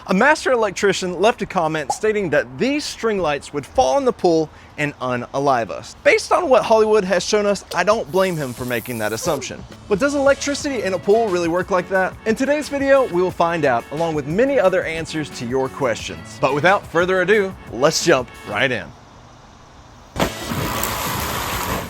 A master electrician left a comment stating that these string lights would fall in the pool and unalive us. Based on what Hollywood has shown us, I don't blame him for making that assumption. But does electricity in a pool really work like that? In today's video, we will find out, along with many other answers to your questions. But without further ado, let's jump right in.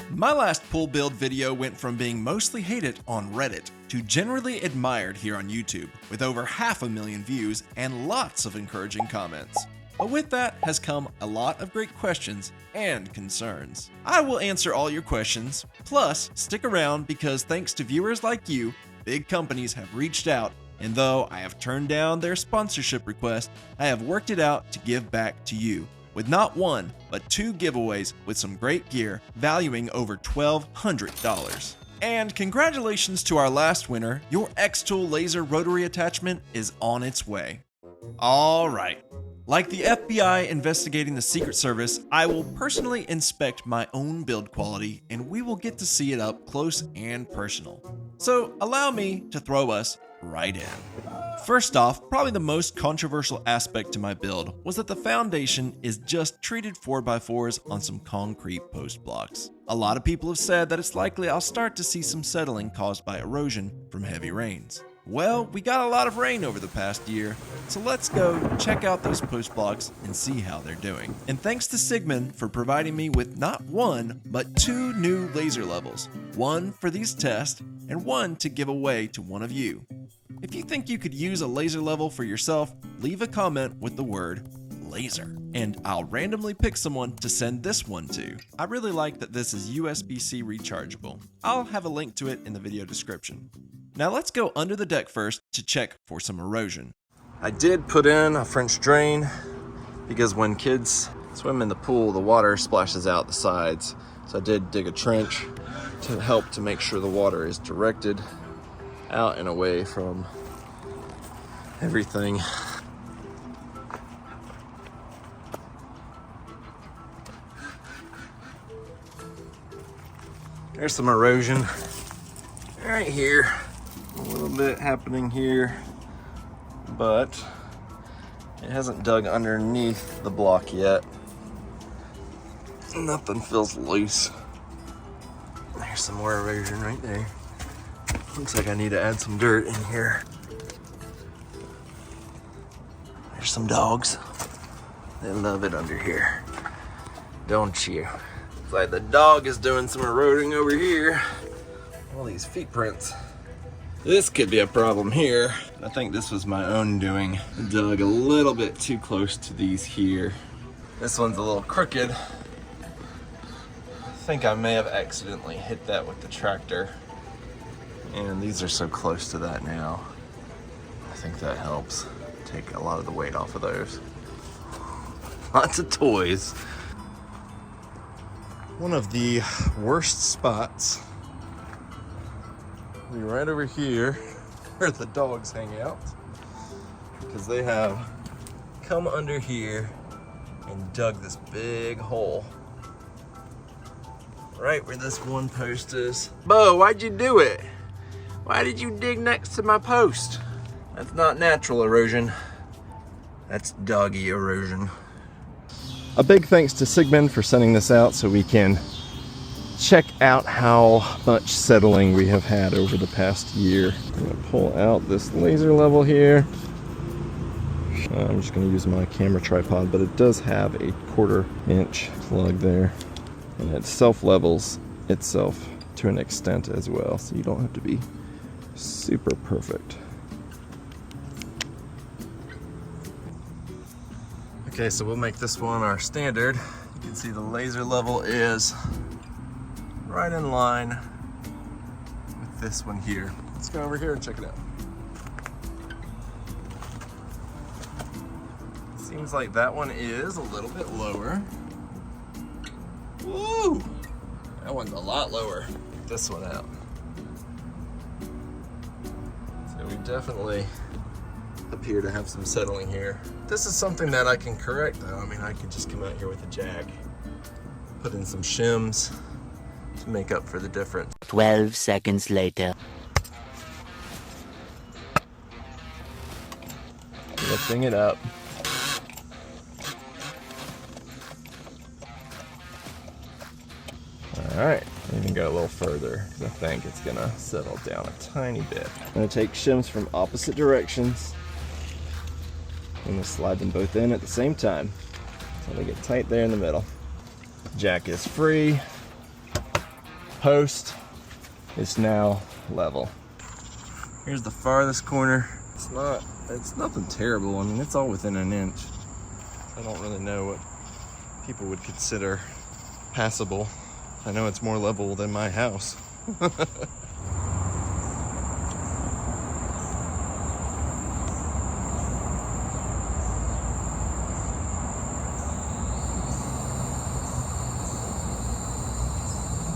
My last pool build video went from being mostly hated on Reddit to generally admired here on YouTube, with over 500,000 views and lots of encouraging comments. But with that has come a lot of great questions and concerns. I will answer all your questions, plus stick around because thanks to viewers like you, big companies have reached out, and though I have turned down their sponsorship request, I have worked it out to give back to you, with not one, but 2 giveaways with some great gear valuing over $1,200. And congratulations to our last winner, your X-Tool laser rotary attachment is on its way. Alright, like the FBI investigating the Secret Service, I will personally inspect my own build quality and we will get to see it up close and personal. So allow me to throw us right in. First off, probably the most controversial aspect to my build was that the foundation is just treated 4x4s on some concrete post blocks. A lot of people have said that it's likely I'll start to see some settling caused by erosion from heavy rains. Well, we got a lot of rain over the past year, so let's go check out those post blocks and see how they're doing. And thanks to Sigmund for providing me with not 1, but 2 new laser levels. 1 for these tests, and 1 to give away to one of you. If you think you could use a laser level for yourself, leave a comment with the word laser, and I'll randomly pick someone to send this one to. I really like that this is USB-C rechargeable. I'll have a link to it in the video description. Now let's go under the deck first to check for some erosion. I did put in a French drain because when kids swim in the pool, the water splashes out the sides. So I did dig a trench to help to make sure the water is directed out and away from everything. There's some erosion right here. A little bit happening here, but it hasn't dug underneath the block yet. Nothing feels loose. There's some more erosion right there. Looks like I need to add some dirt in here. There's some dogs. They love it under here, don't you? It's like the dog is doing some eroding over here. All these feet prints. This could be a problem here. I think this was my own doing. I dug a little bit too close to these here. This one's a little crooked. I think I may have accidentally hit that with the tractor. And these are so close to that now. I think that helps take a lot of the weight off of those. Lots of toys. One of the worst spots will be right over here where the dogs hang out, because they have come under here and dug this big hole right where this one post is. Bo, why'd you do it? Why did you dig next to my post? That's not natural erosion. That's doggy erosion. A big thanks to Sigmund for sending this out so we can check out how much settling we have had over the past year. I'm gonna pull out this laser level here. I'm just gonna use my camera tripod, but it does have a 1/4 inch plug there. And it self-levels itself to an extent as well, so you don't have to be super perfect. Okay, so we'll make this one our standard. You can see the laser level is right in line with this one here. Let's go over here and check it out. Seems like that one is a little bit lower. Woo! That one's a lot lower. Check this one out. So we definitely appear to have some settling here. This is something that I can correct though. I mean, I can just come out here with a jag, put in some shims to make up for the difference. 12 seconds later. lifting it up. Alright, even go a little further because I think it's gonna settle down a tiny bit. I'm gonna take shims from opposite directions. I'm gonna slide them both in at the same time so they get tight there in the middle. Jack is free. Post is now level. Here's the farthest corner. It's nothing terrible. I mean, it's all within an inch. I don't really know what people would consider passable. I know it's more level than my house.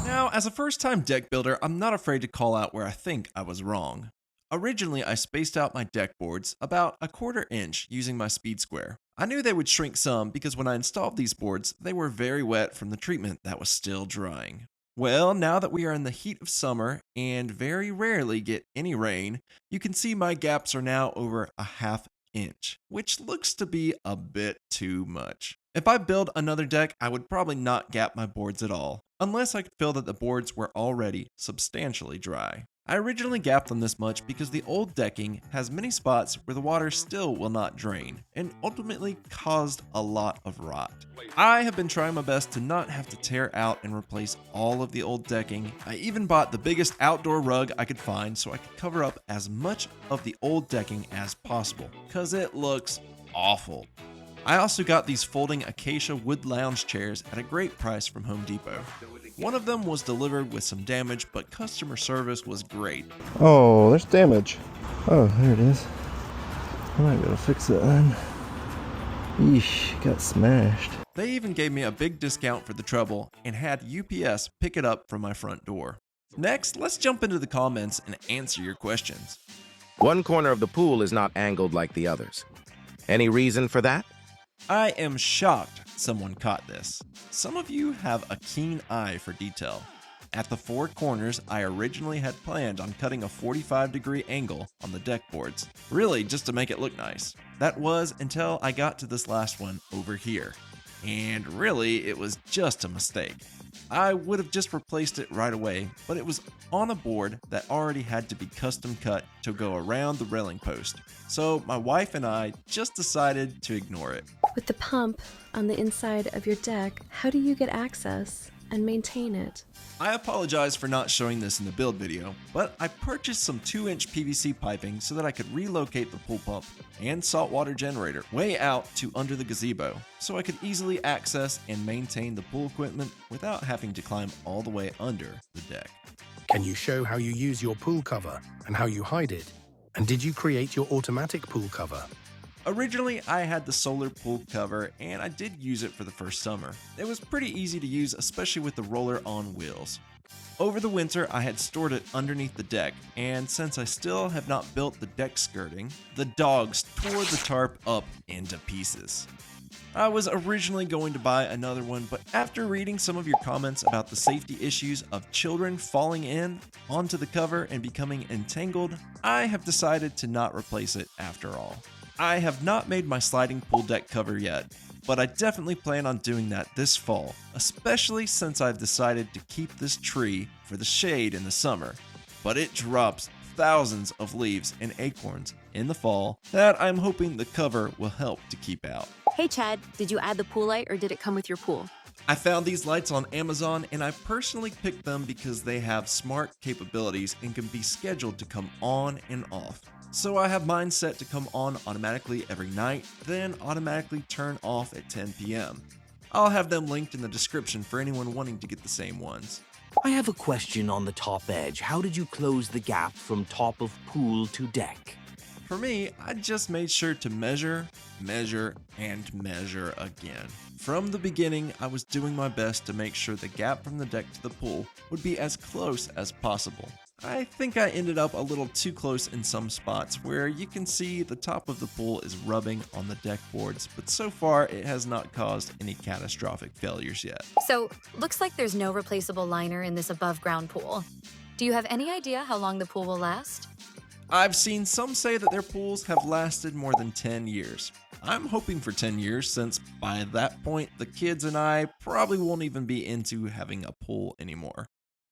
Now, as a first-time deck builder, I'm not afraid to call out where I think I was wrong. Originally, I spaced out my deck boards about a 1/4 inch using my speed square. I knew they would shrink some because when I installed these boards, they were very wet from the treatment that was still drying. Well, now that we are in the heat of summer and very rarely get any rain, you can see my gaps are now over a 1/2 inch, which looks to be a bit too much. If I build another deck, I would probably not gap my boards at all, unless I could feel that the boards were already substantially dry. I originally gapped them this much because the old decking has many spots where the water still will not drain, and ultimately caused a lot of rot. I have been trying my best to not have to tear out and replace all of the old decking. I even bought the biggest outdoor rug I could find so I could cover up as much of the old decking as possible, cause it looks awful. I also got these folding acacia wood lounge chairs at a great price from Home Depot. One of them was delivered with some damage, but customer service was great. Oh, there's damage. Oh, there it is. I might be able to fix it then. Yeesh, got smashed. They even gave me a big discount for the trouble and had UPS pick it up from my front door. Next, let's jump into the comments and answer your questions. One corner of the pool is not angled like the others. Any reason for that? I am shocked someone caught this. Some of you have a keen eye for detail. At the 4 corners, I originally had planned on cutting a 45-degree angle on the deck boards, really just to make it look nice. That was until I got to this last one over here. And really, it was just a mistake. I would have just replaced it right away, but it was on a board that already had to be custom cut to go around the railing post. So my wife and I just decided to ignore it. With the pump on the inside of your deck, how do you get access and maintain it? I apologize for not showing this in the build video, but I purchased some 2-inch PVC piping so that I could relocate the pool pump and saltwater generator way out to under the gazebo, so I could easily access and maintain the pool equipment without having to climb all the way under the deck. Can you show how you use your pool cover and how you hide it? And did you create your automatic pool cover? Originally, I had the solar pool cover and I did use it for the first summer. It was pretty easy to use, especially with the roller on wheels. Over the winter, I had stored it underneath the deck, and since I still have not built the deck skirting, the dogs tore the tarp up into pieces. I was originally going to buy another one, but after reading some of your comments about the safety issues of children falling in onto the cover and becoming entangled, I have decided to not replace it after all. I have not made my sliding pool deck cover yet, but I definitely plan on doing that this fall, especially since I've decided to keep this tree for the shade in the summer, but it drops thousands of leaves and acorns in the fall that I'm hoping the cover will help to keep out. Hey Chad, did you add the pool light or did it come with your pool? I found these lights on Amazon and I personally picked them because they have smart capabilities and can be scheduled to come on and off. So I have mine set to come on automatically every night, then automatically turn off at 10 p.m. I'll have them linked in the description for anyone wanting to get the same ones. I have a question on the top edge. How did you close the gap from top of pool to deck? For me, I just made sure to measure, and measure again. From the beginning, I was doing my best to make sure the gap from the deck to the pool would be as close as possible. I think I ended up a little too close in some spots where you can see the top of the pool is rubbing on the deck boards, but so far it has not caused any catastrophic failures yet. So, looks like there's no replaceable liner in this above-ground pool. Do you have any idea how long the pool will last? I've seen some say that their pools have lasted more than 10 years. I'm hoping for 10 years since by that point the kids and I probably won't even be into having a pool anymore.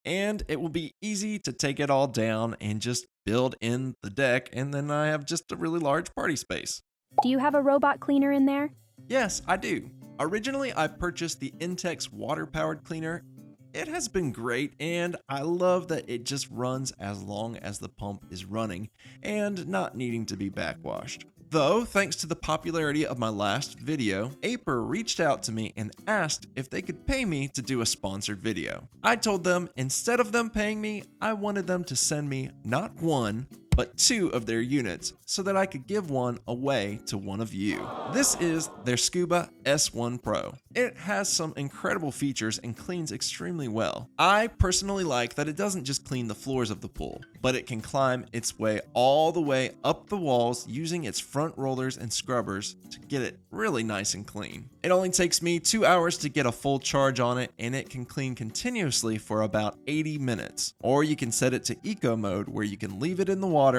And it will be easy to take it all down and just build in the deck, and then I have just a really large party space. Do you have a robot cleaner in there? Yes, I do. Originally, I purchased the Intex water-powered cleaner. It has been great, and I love that it just runs as long as the pump is running and not needing to be backwashed. Though, thanks to the popularity of my last video, Aiper reached out to me and asked if they could pay me to do a sponsored video. I told them instead of them paying me, I wanted them to send me not one, but 2 of their units so that I could give one away to one of you. This is their Scuba S1 Pro. It has some incredible features and cleans extremely well. I personally like that it doesn't just clean the floors of the pool, but it can climb its way all the way up the walls using its front rollers and scrubbers to get it really nice and clean. It only takes me 2 hours to get a full charge on it, and it can clean continuously for about 80 minutes. Or you can set it to eco mode where you can leave it in the water,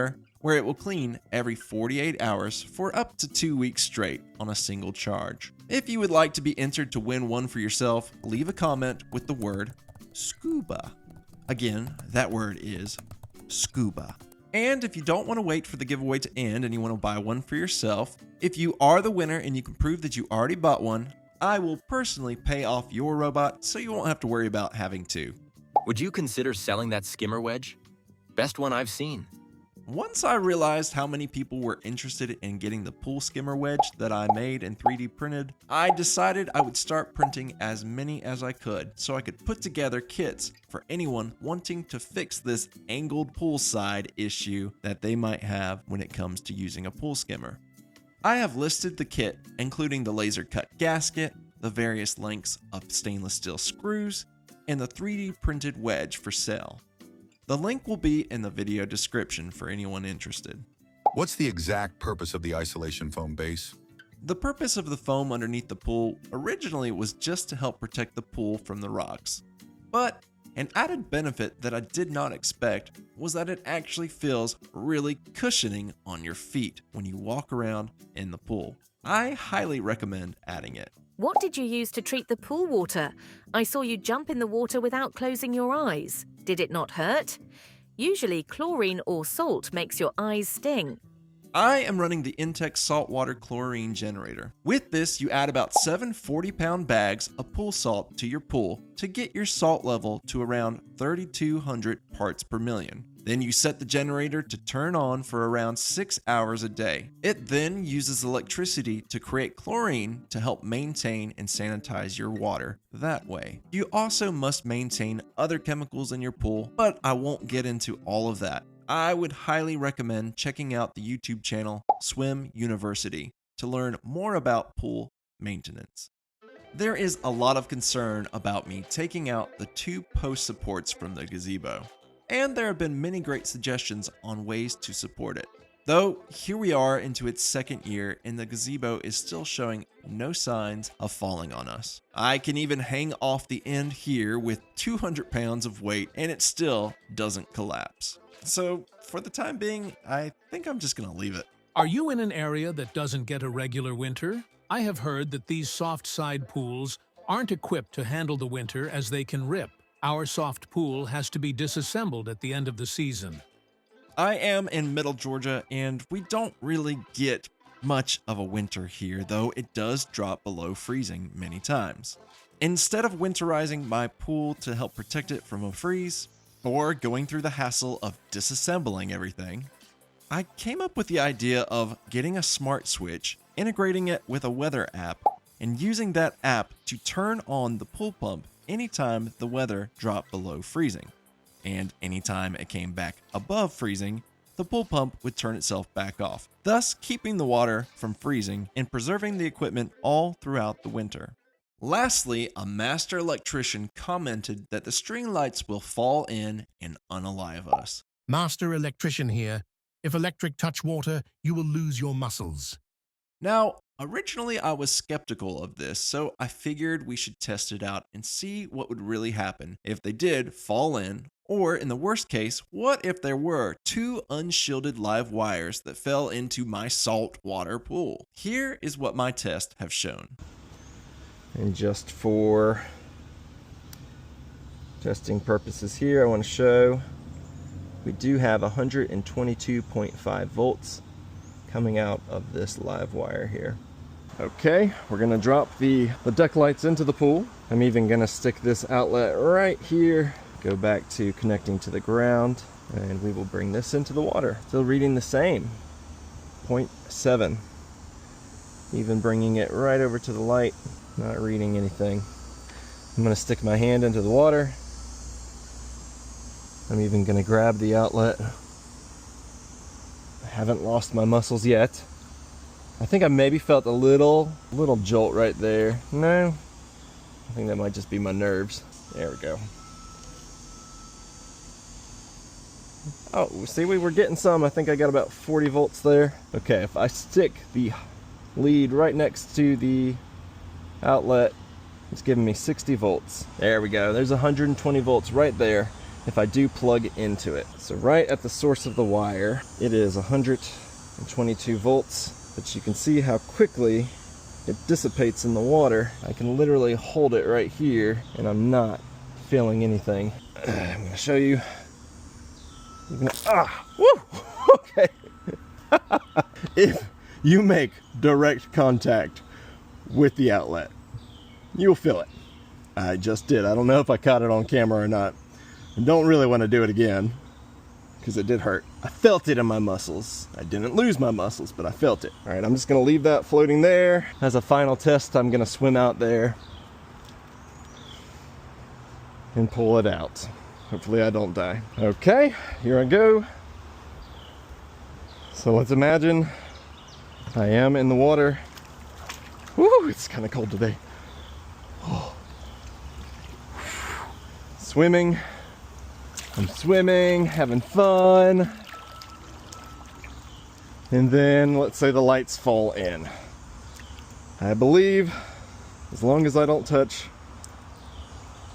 where it will clean every 48 hours for up to 2 weeks straight on a single charge. If you would like to be entered to win one for yourself, leave a comment with the word Scuba. Again, that word is Scuba. And if you don't want to wait for the giveaway to end and you want to buy one for yourself, if you are the winner and you can prove that you already bought one, I will personally pay off your robot so you won't have to worry about having 2. Would you consider selling that Skimmer wedge? Best one I've seen. Once I realized how many people were interested in getting the pool skimmer wedge that I made and 3D printed, I decided I would start printing as many as I could so I could put together kits for anyone wanting to fix this angled poolside issue that they might have when it comes to using a pool skimmer. I have listed the kit, including the laser cut gasket, the various lengths of stainless steel screws, and the 3D printed wedge for sale. The link will be in the video description for anyone interested. What's the exact purpose of the isolation foam base? The purpose of the foam underneath the pool originally was just to help protect the pool from the rocks. But an added benefit that I did not expect was that it actually feels really cushioning on your feet when you walk around in the pool. I highly recommend adding it. What did you use to treat the pool water? I saw you jump in the water without closing your eyes. Did it not hurt? Usually chlorine or salt makes your eyes sting. I am running the Intex saltwater chlorine generator. With this, you add about 7 40-pound bags of pool salt to your pool to get your salt level to around 3,200 parts per million. Then you set the generator to turn on for around 6 hours a day. It then uses electricity to create chlorine to help maintain and sanitize your water that way. You also must maintain other chemicals in your pool, but I won't get into all of that. I would highly recommend checking out the YouTube channel Swim University to learn more about pool maintenance. There is a lot of concern about me taking out the 2 post supports from the gazebo, and there have been many great suggestions on ways to support it. Though, here we are into its 2nd year and the gazebo is still showing no signs of falling on us. I can even hang off the end here with 200 pounds of weight and it still doesn't collapse. So, for the time being, I think I'm just gonna leave it. Are you in an area that doesn't get a regular winter? I have heard that these soft side pools aren't equipped to handle the winter as they can rip. Our soft pool has to be disassembled at the end of the season. I am in Middle Georgia and we don't really get much of a winter here, though it does drop below freezing many times. Instead of winterizing my pool to help protect it from a freeze, or going through the hassle of disassembling everything, I came up with the idea of getting a smart switch, integrating it with a weather app, and using that app to turn on the pool pump anytime the weather dropped below freezing. And anytime it came back above freezing, the pool pump would turn itself back off, thus keeping the water from freezing and preserving the equipment all throughout the winter. Lastly, a master electrician commented that the string lights will fall in and unalive us. Master electrician here. If electric touch water, you will lose your muscles. Now, originally I was skeptical of this, so I figured we should test it out and see what would really happen if they did fall in Or in the worst case, what if there were 2 unshielded live wires that fell into my saltwater pool? Here is what my tests have shown. And just for testing purposes here, I want to show we do have 122.5 volts coming out of this live wire here. Okay, we're gonna drop the deck lights into the pool. I'm even gonna stick this outlet right here, go back to connecting to the ground, and we will bring this into the water. Still reading the same, 0.7. Even bringing it right over to the light, not reading anything. I'm gonna stick my hand into the water. I'm even gonna grab the outlet. I haven't lost my muscles yet. I think I maybe felt a little jolt right there. No, I think that might just be my nerves. There we go. Oh, see, we were getting some. I think I got about 40 volts there. Okay, if I stick the lead right next to the outlet, it's giving me 60 volts. There we go. There's 120 volts right there if I do plug into it. So right at the source of the wire, it is 122 volts. But you can see how quickly it dissipates in the water. I can literally hold it right here and I'm not feeling anything. I'm going to show you. Woo! Okay. If you make direct contact with the outlet, you'll feel it. I just did. I don't know if I caught it on camera or not. I don't really want to do it again because it did hurt. I felt it in my muscles. I didn't lose my muscles, but I felt it. All right, I'm just gonna leave that floating there. As a final test, I'm gonna swim out there and pull it out. Hopefully I don't die. Okay, here I go. So let's imagine I am in the water. Woo, it's kind of cold today. Oh. Swimming. I'm swimming, having fun. And then let's say the lights fall in. I believe as long as I don't touch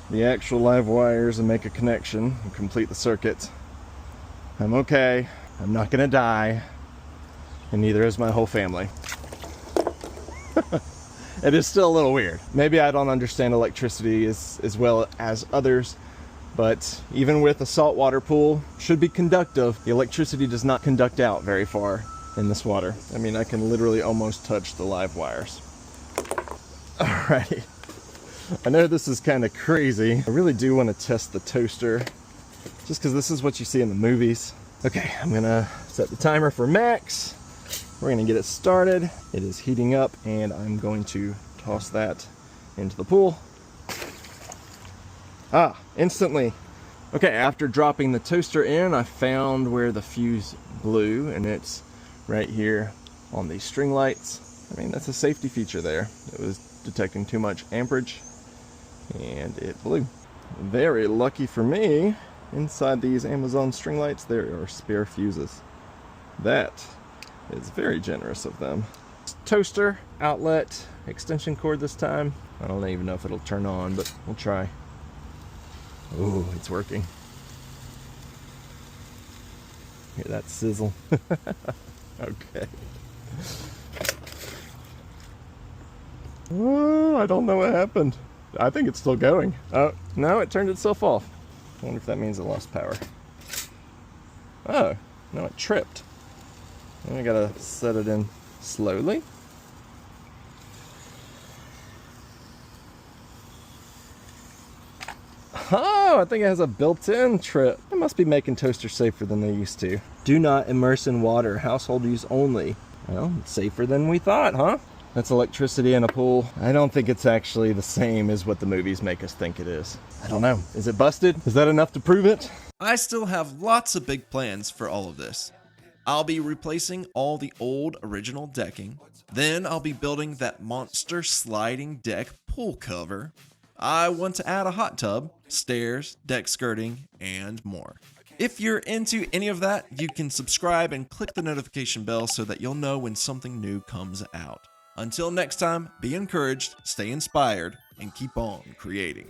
the actual live wires and make a connection and complete the circuit, I'm okay. I'm not gonna die, and neither is my whole family. It is still a little weird. Maybe I don't understand electricity as well as others, but even with a saltwater pool, should be conductive. The electricity does not conduct out very far in this water. I mean, I can literally almost touch the live wires. Alrighty. I know this is kind of crazy. I really do want to test the toaster, just because this is what you see in the movies. Okay, I'm gonna set the timer for max. We're gonna get it started. It is heating up, and I'm going to toss that into the pool. Instantly. Okay, after dropping the toaster in, I found where the fuse blew, and it's right here on these string lights. I mean, that's a safety feature there. It was detecting too much amperage, and it blew. Very lucky for me, inside these Amazon string lights, there are spare fuses. That is very generous of them. Toaster, outlet, extension cord this time. I don't even know if it'll turn on, but we'll try. Oh, it's working. Hear that sizzle? Okay. Oh, I don't know what happened. I think it's still going. Oh, no, it turned itself off. I wonder if that means it lost power. Oh, no, it tripped. I gotta set it in slowly. Oh, I think it has a built-in trip. It must be making toasters safer than they used to. Do not immerse in water. Household use only. Well, it's safer than we thought, huh? That's electricity in a pool. I don't think it's actually the same as what the movies make us think it is. I don't know. Is it busted? Is that enough to prove it? I still have lots of big plans for all of this. I'll be replacing all the old original decking. Then I'll be building that monster sliding deck pool cover. I want to add a hot tub, stairs, deck skirting, and more. If you're into any of that, you can subscribe and click the notification bell so that you'll know when something new comes out. Until next time, be encouraged, stay inspired, and keep on creating.